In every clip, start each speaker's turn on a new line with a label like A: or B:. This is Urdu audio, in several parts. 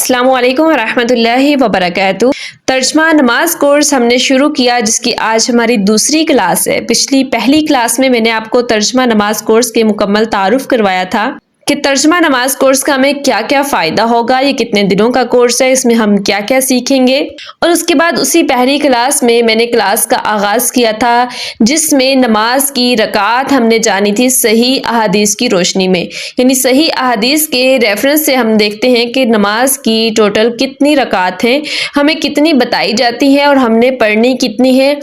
A: السلام علیکم ورحمۃ اللہ وبرکاتہ۔ ترجمہ نماز کورس ہم نے شروع کیا، جس کی آج ہماری دوسری کلاس ہے۔ پہلی کلاس میں نے آپ کو ترجمہ نماز کورس کے مکمل تعارف کروایا تھا کہ ترجمہ نماز کورس کا ہمیں کیا کیا فائدہ ہوگا، یہ کتنے دنوں کا کورس ہے، اس میں ہم کیا کیا سیکھیں گے۔ اور اس کے بعد اسی پہلی کلاس میں نے کلاس کا آغاز کیا تھا، جس میں نماز کی رکعات ہم نے جانی تھی صحیح احادیث کی روشنی میں، یعنی صحیح احادیث کے ریفرنس سے ہم دیکھتے ہیں کہ نماز کی ٹوٹل کتنی رکعات ہیں، ہمیں کتنی بتائی جاتی ہیں اور ہم نے پڑھنی کتنی ہے،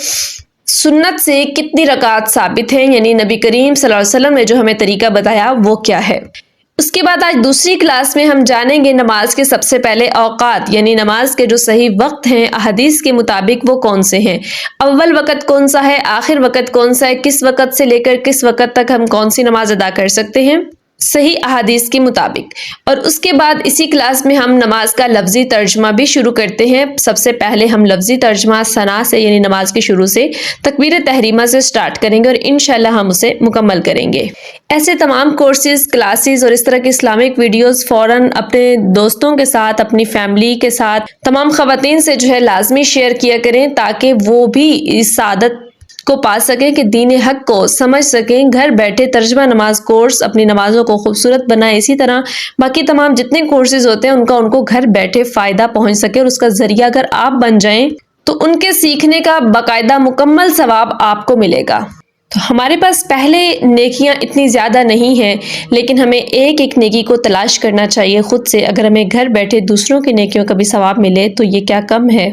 A: سنت سے کتنی رکعات ثابت ہیں، یعنی نبی کریم صلی اللہ علیہ وسلم نے جو ہمیں طریقہ بتایا وہ کیا ہے۔ اس کے بعد آج دوسری کلاس میں ہم جانیں گے نماز کے سب سے پہلے اوقات، یعنی نماز کے جو صحیح وقت ہیں احادیث کے مطابق وہ کون سے ہیں، اول وقت کون سا ہے، آخر وقت کون سا ہے، کس وقت سے لے کر کس وقت تک ہم کون سی نماز ادا کر سکتے ہیں صحیح احادیث کے مطابق۔ اور اس کے بعد اسی کلاس میں ہم نماز کا لفظی ترجمہ بھی شروع کرتے ہیں۔ سب سے پہلے ہم لفظی ترجمہ ثنا سے، یعنی نماز کے شروع سے تکبیر تحریمہ سے سٹارٹ کریں گے اور انشاءاللہ ہم اسے مکمل کریں گے۔ ایسے تمام کورسز، کلاسز اور اس طرح کے اسلامک ویڈیوز فوراً اپنے دوستوں کے ساتھ، اپنی فیملی کے ساتھ، تمام خواتین سے لازمی شیئر کیا کریں، تاکہ وہ بھی اس سعادت کو پا سکیں کہ دین حق کو سمجھ سکیں، گھر بیٹھے ترجمہ نماز کورس اپنی نمازوں کو خوبصورت بنائیں۔ اسی طرح باقی تمام جتنے کورسز ہوتے ہیں ان کو گھر بیٹھے فائدہ پہنچ سکے، اور اس کا ذریعہ اگر آپ بن جائیں تو ان کے سیکھنے کا باقاعدہ مکمل ثواب آپ کو ملے گا۔ تو ہمارے پاس پہلے نیکیاں اتنی زیادہ نہیں ہیں، لیکن ہمیں ایک ایک نیکی کو تلاش کرنا چاہیے خود سے۔ اگر ہمیں گھر بیٹھے دوسروں کی نیکیوں کا بھی ثواب ملے تو یہ کیا کم ہے۔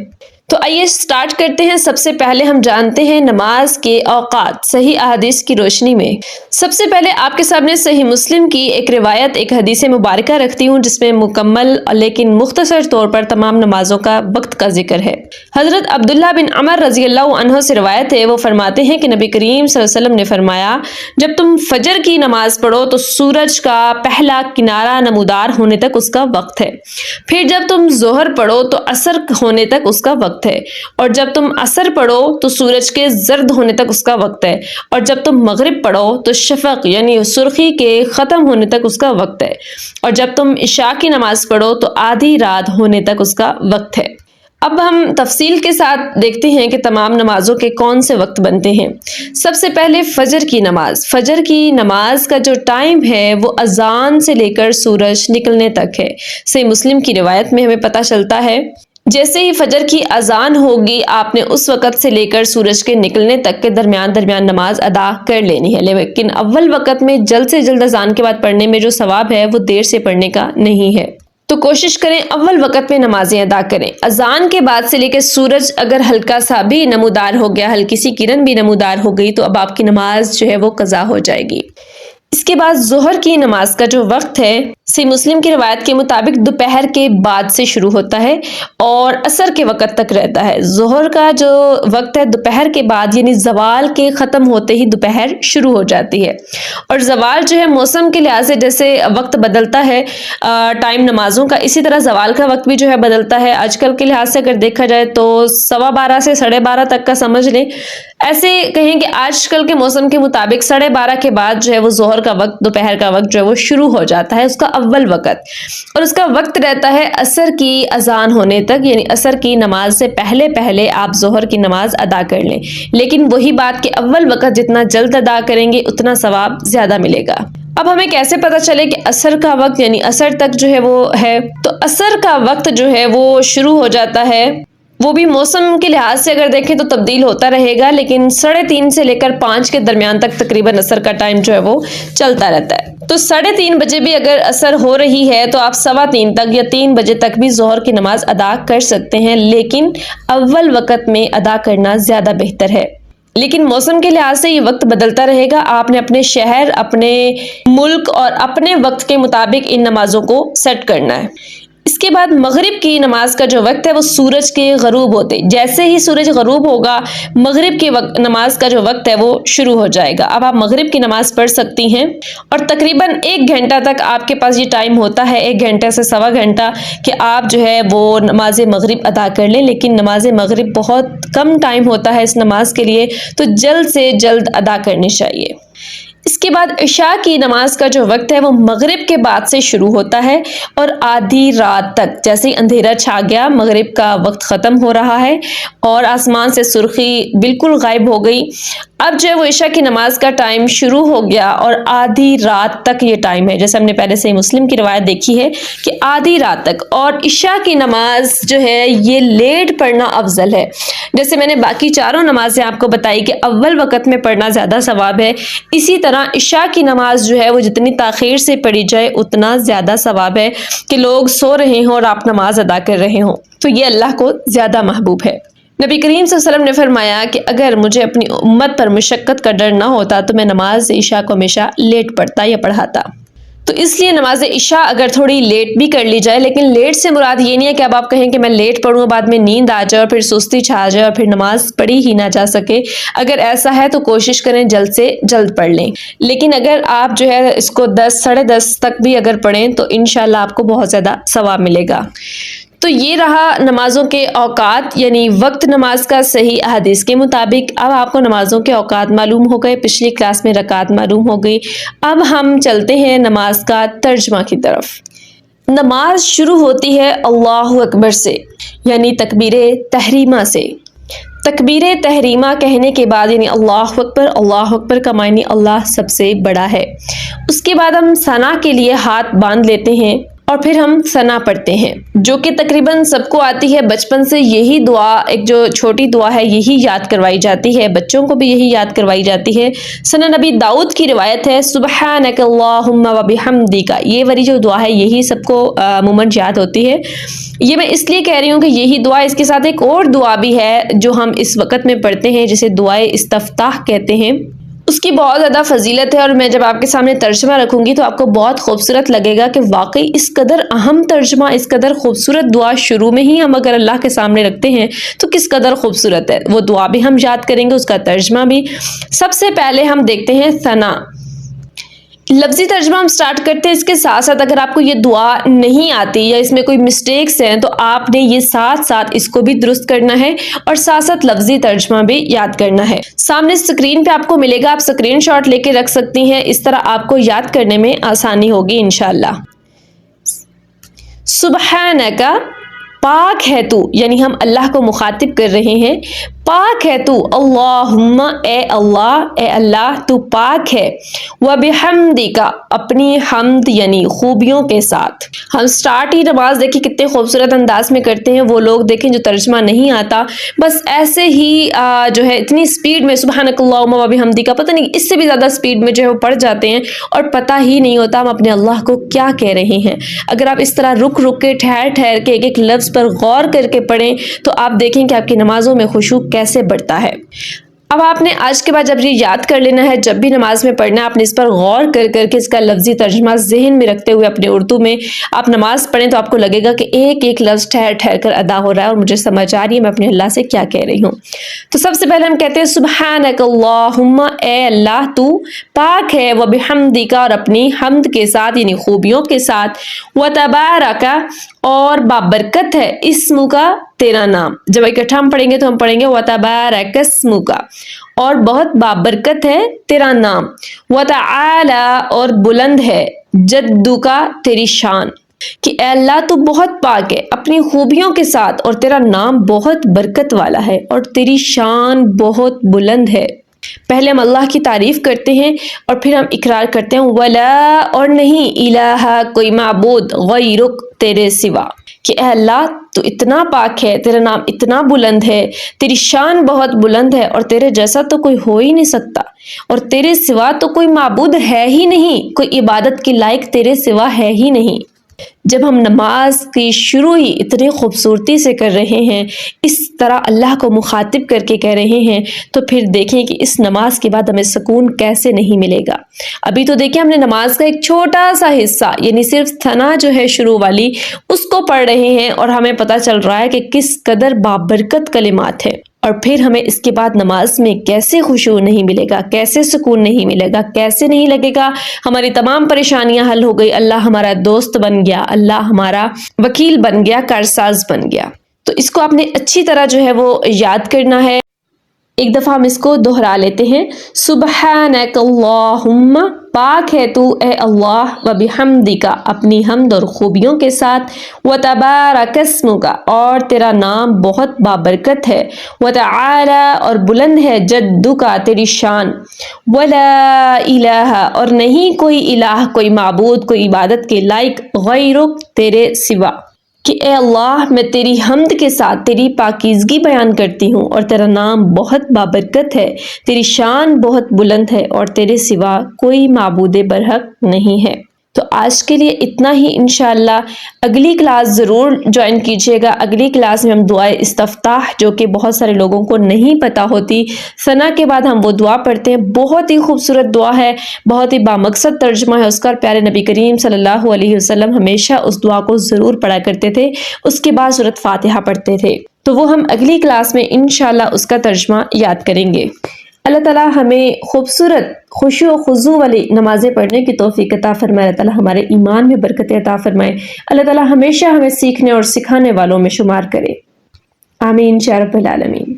A: تو آئیے سٹارٹ کرتے ہیں۔ سب سے پہلے ہم جانتے ہیں نماز کے اوقات صحیح احادیث کی روشنی میں۔ سب سے پہلے آپ کے سامنے صحیح مسلم کی ایک روایت، ایک حدیث مبارکہ رکھتی ہوں، جس میں مکمل لیکن مختصر طور پر تمام نمازوں کا وقت کا ذکر ہے۔ حضرت عبداللہ بن عمر رضی اللہ عنہ سے روایت ہے، وہ فرماتے ہیں کہ نبی کریم صلی اللہ علیہ وسلم نے فرمایا، جب تم فجر کی نماز پڑھو تو سورج کا پہلا کنارہ نمودار ہونے تک اس کا وقت ہے، پھر جب تم ظہر پڑھو تو عصر ہونے تک اس کا وقت ہے، اور جب تم عصر پڑھو تو سورج کے زرد ہونے تک اس کا وقت ہے، اور جب تم مغرب پڑھو تو شفق یعنی سرخی کے ختم ہونے تک اس کا وقت ہے، اور جب تم عشاء کی نماز پڑھو تو آدھی رات ہونے تک اس کا وقت ہے۔ اب ہم تفصیل کے ساتھ دیکھتے ہیں کہ تمام نمازوں کے کون سے وقت بنتے ہیں۔ سب سے پہلے فجر کی نماز۔ فجر کی نماز کا جو ٹائم ہے وہ اذان سے لے کر سورج نکلنے تک ہے۔ صحیح مسلم کی روایت میں ہمیں پتہ چلتا ہے، جیسے ہی فجر کی اذان ہوگی آپ نے اس وقت سے لے کر سورج کے نکلنے تک کے درمیان نماز ادا کر لینی ہے، لیکن اول وقت میں جلد سے جلد اذان کے بعد پڑھنے میں جو ثواب ہے وہ دیر سے پڑھنے کا نہیں ہے۔ تو کوشش کریں اول وقت میں نمازیں ادا کریں۔ اذان کے بعد سے لے کے سورج اگر ہلکا سا بھی نمودار ہو گیا، ہلکی سی کرن بھی نمودار ہو گئی، تو اب آپ کی نماز وہ قضا ہو جائے گی۔ اس کے بعد ظہر کی نماز کا جو وقت ہے، صحیح مسلم کی روایت کے مطابق دوپہر کے بعد سے شروع ہوتا ہے اور عصر کے وقت تک رہتا ہے۔ ظہر کا جو وقت ہے دوپہر کے بعد، یعنی زوال کے ختم ہوتے ہی دوپہر شروع ہو جاتی ہے، اور زوال موسم کے لحاظ سے جیسے وقت بدلتا ہے ٹائم نمازوں کا، اسی طرح زوال کا وقت بھی بدلتا ہے۔ آج کل کے لحاظ سے اگر دیکھا جائے تو 12:15 سے 12:30 تک کا سمجھ لیں، ایسے کہیں کہ آج کل کے موسم کے مطابق 12:30 کے بعد وہ ظہر کا وقت، دوپہر کا وقت وہ شروع ہو جاتا ہے، اس کا اول وقت، اور اس کا وقت رہتا ہے عصر کی اذان ہونے تک، یعنی عصر کی نماز سے پہلے آپ ظہر کی نماز ادا کر لیں، لیکن وہی بات کہ اول وقت جتنا جلد ادا کریں گے اتنا ثواب زیادہ ملے گا۔ اب ہمیں کیسے پتہ چلے کہ عصر کا وقت یعنی عصر تک وہ ہے؟ تو عصر کا وقت وہ شروع ہو جاتا ہے، وہ بھی موسم کے لحاظ سے اگر دیکھیں تو تبدیل ہوتا رہے گا، لیکن 3:30 سے لے کر 5 کے درمیان تک تقریباً عصر کا ٹائم وہ چلتا رہتا ہے۔ تو 3:30 بجے بھی اگر عصر ہو رہی ہے تو آپ 3:15 تک یا 3 بجے تک بھی ظہر کی نماز ادا کر سکتے ہیں، لیکن اول وقت میں ادا کرنا زیادہ بہتر ہے۔ لیکن موسم کے لحاظ سے یہ وقت بدلتا رہے گا، آپ نے اپنے شہر، اپنے ملک اور اپنے وقت کے مطابق ان نمازوں کو سیٹ کرنا ہے۔ اس کے بعد مغرب کی نماز کا جو وقت ہے وہ سورج کے غروب ہوتے، جیسے ہی سورج غروب ہوگا مغرب کی نماز کا جو وقت ہے وہ شروع ہو جائے گا۔ اب آپ مغرب کی نماز پڑھ سکتی ہیں، اور تقریباً 1 گھنٹہ تک آپ کے پاس یہ ٹائم ہوتا ہے، 1 گھنٹہ سے 1.25 گھنٹہ، کہ آپ وہ نماز مغرب ادا کر لیں، لیکن نماز مغرب بہت کم ٹائم ہوتا ہے اس نماز کے لیے، تو جلد سے جلد ادا کرنی چاہیے۔ اس کے بعد عشاء کی نماز کا جو وقت ہے وہ مغرب کے بعد سے شروع ہوتا ہے اور آدھی رات تک، جیسے ہی اندھیرا چھا گیا مغرب کا وقت ختم ہو رہا ہے اور آسمان سے سرخی بالکل غائب ہو گئی، اب جو ہے وہ عشاء کی نماز کا ٹائم شروع ہو گیا اور آدھی رات تک یہ ٹائم ہے، جیسے ہم نے پہلے سے مسلم کی روایت دیکھی ہے کہ آدھی رات تک. اور عشاء کی نماز جو ہے یہ لیٹ پڑھنا افضل ہے. جیسے میں نے باقی چاروں نمازیں آپ کو بتائی کہ اول وقت میں پڑھنا زیادہ ثواب ہے، اسی طرح عشاء کی نماز جو ہے وہ جتنی تاخیر سے پڑھی جائے اتنا زیادہ ثواب ہے کہ لوگ سو رہے ہوں اور آپ نماز ادا کر رہے ہوں، تو یہ اللہ کو زیادہ محبوب ہے. نبی کریم صلی اللہ علیہ وسلم نے فرمایا کہ اگر مجھے اپنی امت پر مشقت کا ڈر نہ ہوتا تو میں نماز عشاء کو ہمیشہ لیٹ پڑھتا یا پڑھاتا. تو اس لیے نماز عشاء اگر تھوڑی لیٹ بھی کر لی جائے، لیکن لیٹ سے مراد یہ نہیں ہے کہ اب آپ کہیں کہ میں لیٹ پڑھوں بعد میں نیند آ جائے اور پھر سستی چھا جائے اور پھر نماز پڑھی ہی نہ جا سکے. اگر ایسا ہے تو کوشش کریں جلد سے جلد پڑھ لیں، لیکن اگر آپ جو ہے اس کو 10 ساڑھے 10 تک بھی اگر پڑھیں تو انشاءاللہ آپ کو بہت زیادہ ثواب ملے گا. تو یہ رہا نمازوں کے اوقات، یعنی وقت نماز کا صحیح احادیث کے مطابق. اب آپ کو نمازوں کے اوقات معلوم ہو گئے، پچھلی کلاس میں رکعت معلوم ہو گئی. اب ہم چلتے ہیں نماز کا ترجمہ کی طرف. نماز شروع ہوتی ہے اللہ اکبر سے، یعنی تکبیر تحریمہ سے. تکبیر تحریمہ کہنے کے بعد یعنی اللہ اکبر کا معنی اللہ سب سے بڑا ہے. اس کے بعد ہم ثنا کے لیے ہاتھ باندھ لیتے ہیں اور پھر ہم ثنا پڑھتے ہیں، جو کہ تقریباً سب کو آتی ہے. بچپن سے یہی دعا، ایک جو چھوٹی دعا ہے، یہی یاد کروائی جاتی ہے، بچوں کو بھی یہی یاد کروائی جاتی ہے. سنن نبی داؤد کی روایت ہے سبحانک اللہم وبحمدک، یہ والی جو دعا ہے یہی سب کو عموماً یاد ہوتی ہے. یہ میں اس لیے کہہ رہی ہوں کہ یہی دعا، اس کے ساتھ ایک اور دعا بھی ہے جو ہم اس وقت میں پڑھتے ہیں جسے دعائے استفتاح کہتے ہیں. اس کی بہت زیادہ فضیلت ہے اور میں جب آپ کے سامنے ترجمہ رکھوں گی تو آپ کو بہت خوبصورت لگے گا کہ واقعی اس قدر اہم ترجمہ، اس قدر خوبصورت دعا شروع میں ہی ہم اگر اللہ کے سامنے رکھتے ہیں تو کس قدر خوبصورت ہے. وہ دعا بھی ہم یاد کریں گے، اس کا ترجمہ بھی. سب سے پہلے ہم دیکھتے ہیں ثنا. لفظی ترجمہ ہم سٹارٹ کرتے ہیں. اس کے ساتھ ساتھ اگر آپ کو یہ دعا نہیں آتی یا اس میں کوئی مسٹیکس ہیں تو آپ نے یہ ساتھ ساتھ اس کو بھی درست کرنا ہے اور ساتھ ساتھ لفظی ترجمہ بھی یاد کرنا ہے. سامنے اسکرین پہ آپ کو ملے گا، آپ اسکرین شاٹ لے کے رکھ سکتی ہیں، اس طرح آپ کو یاد کرنے میں آسانی ہوگی انشاءاللہ. سبحانک، پاک ہے تو، یعنی ہم اللہ کو مخاطب کر رہے ہیں. پاک ہے تو، اللہم، اے اللہ تو پاک ہے. وبحمدک، اپنی حمد یعنی خوبیوں کے ساتھ. ہم سٹارٹ ہی نماز دیکھیں کتنے خوبصورت انداز میں کرتے ہیں. وہ لوگ دیکھیں جو ترجمہ نہیں آتا، بس ایسے ہی جو ہے اتنی سپیڈ میں سبحانک اللہم وبحمدک، پتہ نہیں اس سے بھی زیادہ سپیڈ میں جو ہے وہ پڑھ جاتے ہیں اور پتہ ہی نہیں ہوتا ہم اپنے اللہ کو کیا کہہ رہے ہیں. اگر آپ اس طرح رک کے ٹھہر کے ایک ایک لفظ پر غور کر کے پڑھیں تو آپ دیکھیں کہ آپ کی نمازوں میں خشوع کیسے بڑھتا ہے. اب آپ نے آج کے بعد جب یہ یاد کر لینا ہے، جب بھی نماز میں پڑھنا ہے آپ نے اس پر غور کر کے اس کا لفظی ترجمہ ذہن میں رکھتے ہوئے اپنے اردو میں آپ نماز پڑھیں تو آپ کو لگے گا کہ ایک ایک لفظ ٹھہر کر ادا ہو رہا ہے اور مجھے سمجھ آ رہی ہے میں اپنے اللہ سے کیا کہہ رہی ہوں. تو سب سے پہلے ہم کہتے ہیں سبحانک اللہم، اے اللہ تو پاک ہے. وبحمدک، اور اپنی حمد کے ساتھ یعنی خوبیوں کے ساتھ. وتبارک، اور بابرکت ہے. اسمک، تیرا نام. جب اکٹھا ہم پڑھیں گے تو ہم پڑھیں گے وتبارک اسمک، اور بہت بابرکت ہے تیرا نام. وتعالی، اور بلند ہے. جدک، تیری شان، کہ اے اللہ تو بہت پاک ہے اپنی خوبیوں کے ساتھ اور تیرا نام بہت برکت والا ہے اور تیری شان بہت بلند ہے. پہلے ہم اللہ کی تعریف کرتے ہیں اور پھر ہم اقرار کرتے ہیں ولا، اور نہیں، الہ، کوئی معبود، غیرک، تیرے سوا، کہ اے اللہ تو اتنا پاک ہے، تیرا نام اتنا بلند ہے، تیری شان بہت بلند ہے اور تیرے جیسا تو کوئی ہو ہی نہیں سکتا اور تیرے سوا تو کوئی معبود ہے ہی نہیں، کوئی عبادت کے لائق تیرے سوا ہے ہی نہیں. جب ہم نماز کی شروع ہی اتنی خوبصورتی سے کر رہے ہیں، اس طرح اللہ کو مخاطب کر کے کہہ رہے ہیں، تو پھر دیکھیں کہ اس نماز کے بعد ہمیں سکون کیسے نہیں ملے گا. ابھی تو دیکھیں ہم نے نماز کا ایک چھوٹا سا حصہ یعنی صرف ثنا جو ہے شروع والی اس کو پڑھ رہے ہیں اور ہمیں پتہ چل رہا ہے کہ کس قدر بابرکت کلمات ہیں. اور پھر ہمیں اس کے بعد نماز میں کیسے خشوع نہیں ملے گا، کیسے سکون نہیں ملے گا، کیسے نہیں لگے گا ہماری تمام پریشانیاں حل ہو گئی، اللہ ہمارا دوست بن گیا، اللہ ہمارا وکیل بن گیا، کارساز بن گیا. تو اس کو آپ نے اچھی طرح جو ہے وہ یاد کرنا ہے. ایک دفعہ ہم اس کو دہرا لیتے ہیں. سبحانک اللہم، پاک ہے تو اے اللہ، و بحمدک، اپنی حمد اور خوبیوں کے ساتھ، و تبارک اسمک، اور تیرا نام بہت بابرکت ہے، و تعالی، اور بلند ہے، جدک، تیری شان، ولا الہ، اور نہیں کوئی الہ، کوئی معبود، کوئی عبادت کے لائق، غیرک، تیرے سوا، کہ اے اللہ میں تیری حمد کے ساتھ تیری پاکیزگی بیان کرتی ہوں، اور تیرا نام بہت بابرکت ہے، تیری شان بہت بلند ہے، اور تیرے سوا کوئی معبود برحق نہیں ہے. تو آج کے لیے اتنا ہی. انشاءاللہ اگلی کلاس ضرور جوائن کیجیے گا. اگلی کلاس میں ہم دعائے استفتاح، جو کہ بہت سارے لوگوں کو نہیں پتہ ہوتی، ثنا کے بعد ہم وہ دعا پڑھتے ہیں. بہت ہی خوبصورت دعا ہے، بہت ہی بامقصد ترجمہ ہے اس کا. پیارے نبی کریم صلی اللہ علیہ وسلم ہمیشہ اس دعا کو ضرور پڑھا کرتے تھے. اس کے بعد سورۃ فاتحہ پڑھتے تھے. تو وہ ہم اگلی کلاس میں انشاءاللہ اس کا ترجمہ یاد کریں گے. اللہ تعالیٰ ہمیں خوبصورت خشوع و خضوع والی نمازیں پڑھنے کی توفیق عطا فرمائے. اللہ تعالیٰ ہمارے ایمان میں برکت عطا فرمائے. اللہ تعالیٰ ہمیشہ ہمیں سیکھنے اور سکھانے والوں میں شمار کرے. آمین یا رب العالمین.